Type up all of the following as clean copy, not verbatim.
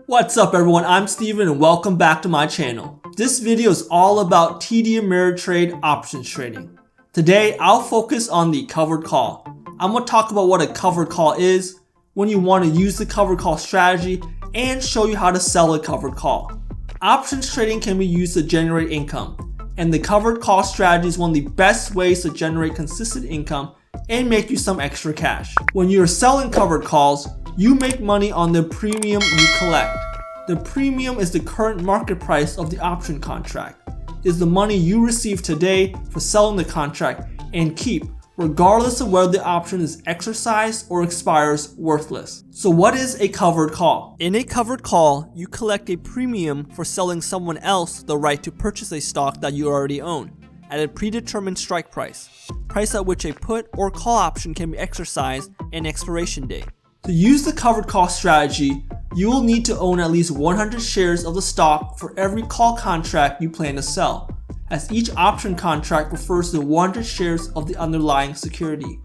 What's up everyone, I'm Steven and welcome back to my channel. This video is all about TD Ameritrade options trading. Today, I'll focus on the covered call. I'm going to talk about what a covered call is, when you want to use the covered call strategy, and show you how to sell a covered call. Options trading can be used to generate income, and the covered call strategy is one of the best ways to generate consistent income and make you some extra cash. When you're selling covered calls, you make money on the premium you collect. The premium is the current market price of the option contract. It is the money you receive today for selling the contract and keep, regardless of whether the option is exercised or expires worthless. So what is a covered call? In a covered call, you collect a premium for selling someone else the right to purchase a stock that you already own at a predetermined strike price at which a put or call option can be exercised, and expiration date. To use the covered call strategy, you will need to own at least 100 shares of the stock for every call contract you plan to sell, as each option contract refers to 100 shares of the underlying security.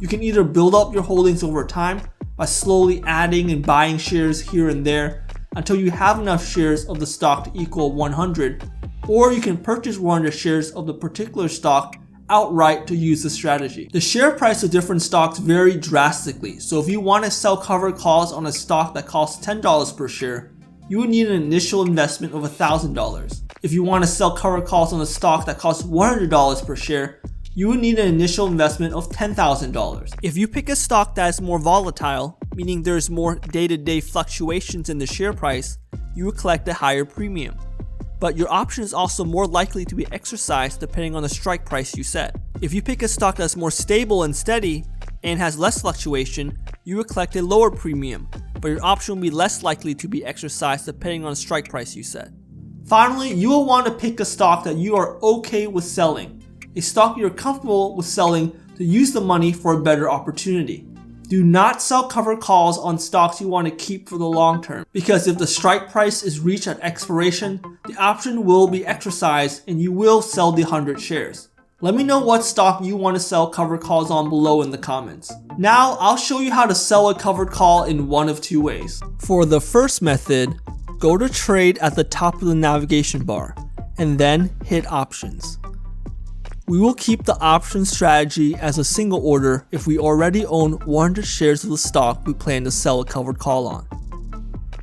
You can either build up your holdings over time by slowly adding and buying shares here and there until you have enough shares of the stock to equal 100, or you can purchase 100 shares of the particular stock outright to use the strategy. The share price of different stocks vary drastically, so if you want to sell covered calls on a stock that costs $10 per share, you would need an initial investment of $1,000. If you want to sell covered calls on a stock that costs $100 per share, you would need an initial investment of $10,000. If you pick a stock that is more volatile, meaning there's more day-to-day fluctuations in the share price, you would collect a higher premium. But your option is also more likely to be exercised depending on the strike price you set. If you pick a stock that's more stable and steady and has less fluctuation, you will collect a lower premium, but your option will be less likely to be exercised depending on the strike price you set. Finally, you will want to pick a stock that you are okay with selling, a stock you're comfortable with selling to use the money for a better opportunity. Do not sell covered calls on stocks you want to keep for the long term, because if the strike price is reached at expiration, the option will be exercised and you will sell the 100 shares. Let me know what stock you want to sell covered calls on below in the comments. Now I'll show you how to sell a covered call in one of two ways. For the first method, go to trade at the top of the navigation bar and then hit options. We will keep the option strategy as a single order if we already own 100 shares of the stock we plan to sell a covered call on.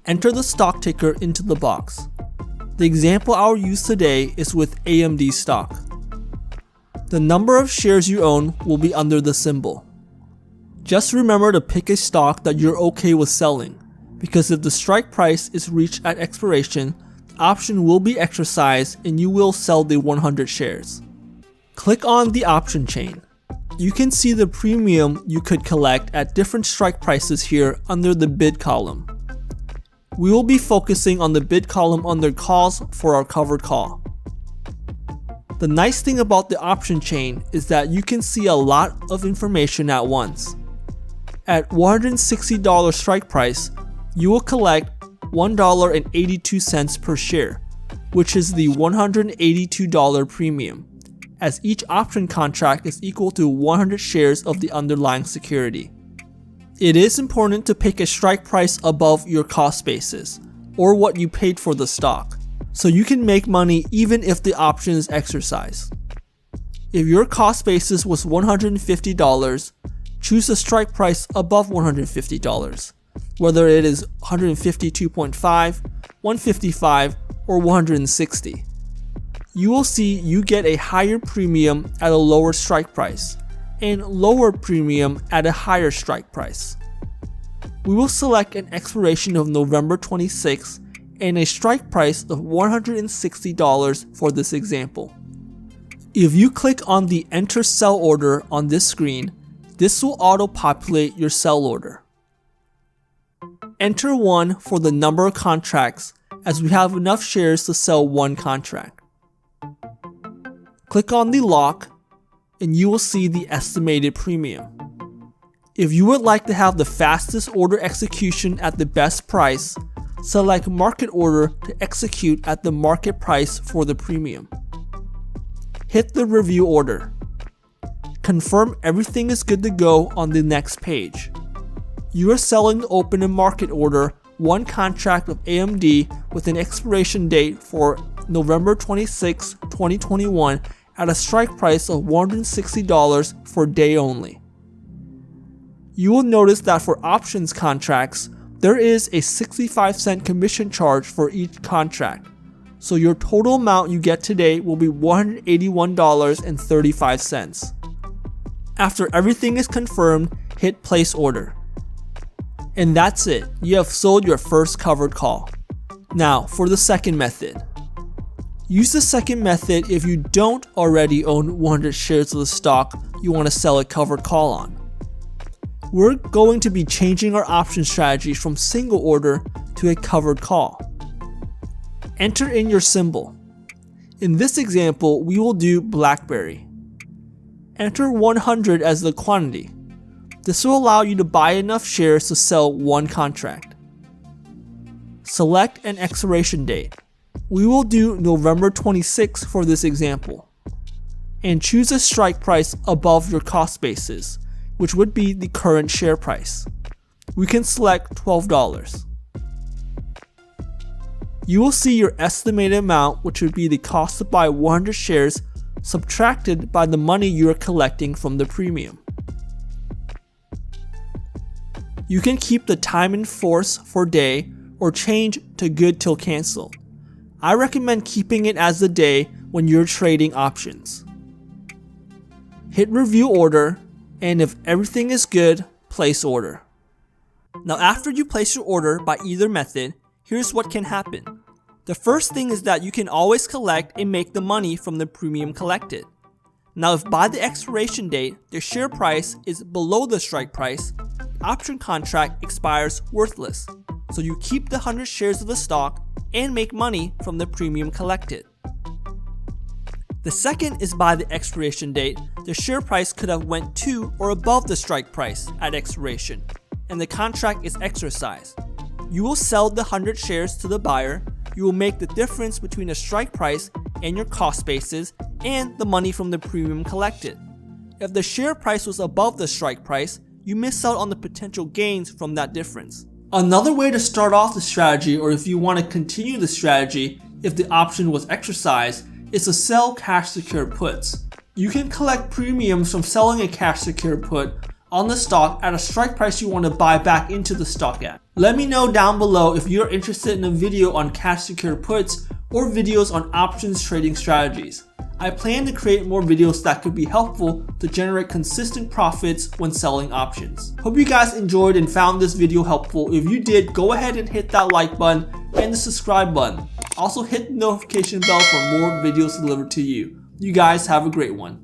Enter the stock ticker into the box. The example I will use today is with AMD stock. The number of shares you own will be under the symbol. Just remember to pick a stock that you're okay with selling, because if the strike price is reached at expiration, the option will be exercised and you will sell the 100 shares. Click on the option chain. You can see the premium you could collect at different strike prices here under the bid column. We will be focusing on the bid column under calls for our covered call. The nice thing about the option chain is that you can see a lot of information at once. At $160 strike price, you will collect $1.82 per share, which is the $182 premium, as each option contract is equal to 100 shares of the underlying security. It is important to pick a strike price above your cost basis, or what you paid for the stock, so you can make money even if the option is exercised. If your cost basis was $150, choose a strike price above $150, whether it is $152.5, $155, or $160. You will see you get a higher premium at a lower strike price and lower premium at a higher strike price. We will select an expiration of November 26 and a strike price of $160 for this example. If you click on the Enter Sell Order on this screen, this will auto-populate your sell order. Enter 1 for the number of contracts, as we have enough shares to sell one contract. Click on the lock and you will see the estimated premium. If you would like to have the fastest order execution at the best price, select market order to execute at the market price for the premium. Hit the review order. Confirm everything is good to go on the next page. You are selling the open and market order one contract of AMD with an expiration date for November 26, 2021 at a strike price of $160 for a day only. You will notice that for options contracts, there is a 65-cent commission charge for each contract. So your total amount you get today will be $181.35. After everything is confirmed, hit place order. And that's it, you have sold your first covered call. Now for the second method. Use the second method if you don't already own 100 shares of the stock you want to sell a covered call on. We're going to be changing our option strategy from single order to a covered call. Enter in your symbol. In this example, we will do BlackBerry. Enter 100 as the quantity. This will allow you to buy enough shares to sell one contract. Select an expiration date. We will do November 26 for this example. And choose a strike price above your cost basis, which would be the current share price. We can select $12. You will see your estimated amount, which would be the cost to buy 100 shares subtracted by the money you are collecting from the premium. You can keep the time in force for day or change to good till cancel. I recommend keeping it as the day when you're trading options. Hit review order, and if everything is good, place order. Now after you place your order by either method, here's what can happen. The first thing is that you can always collect and make the money from the premium collected. Now if by the expiration date, the share price is below the strike price, the option contract expires worthless. So you keep the 100 shares of the stock and make money from the premium collected. The second is by the expiration date, the share price could have went to or above the strike price at expiration, and the contract is exercised. You will sell the 100 shares to the buyer, you will make the difference between the strike price and your cost basis and the money from the premium collected. If the share price was above the strike price, you miss out on the potential gains from that difference. Another way to start off the strategy, or if you want to continue the strategy if the option was exercised, is to sell cash secured puts. You can collect premiums from selling a cash secured put on the stock at a strike price you want to buy back into the stock at. Let me know down below if you're interested in a video on cash secured puts or videos on options trading strategies. I plan to create more videos that could be helpful to generate consistent profits when selling options. Hope you guys enjoyed and found this video helpful. If you did, go ahead and hit that like button and the subscribe button. Also hit the notification bell for more videos delivered to you. You guys have a great one.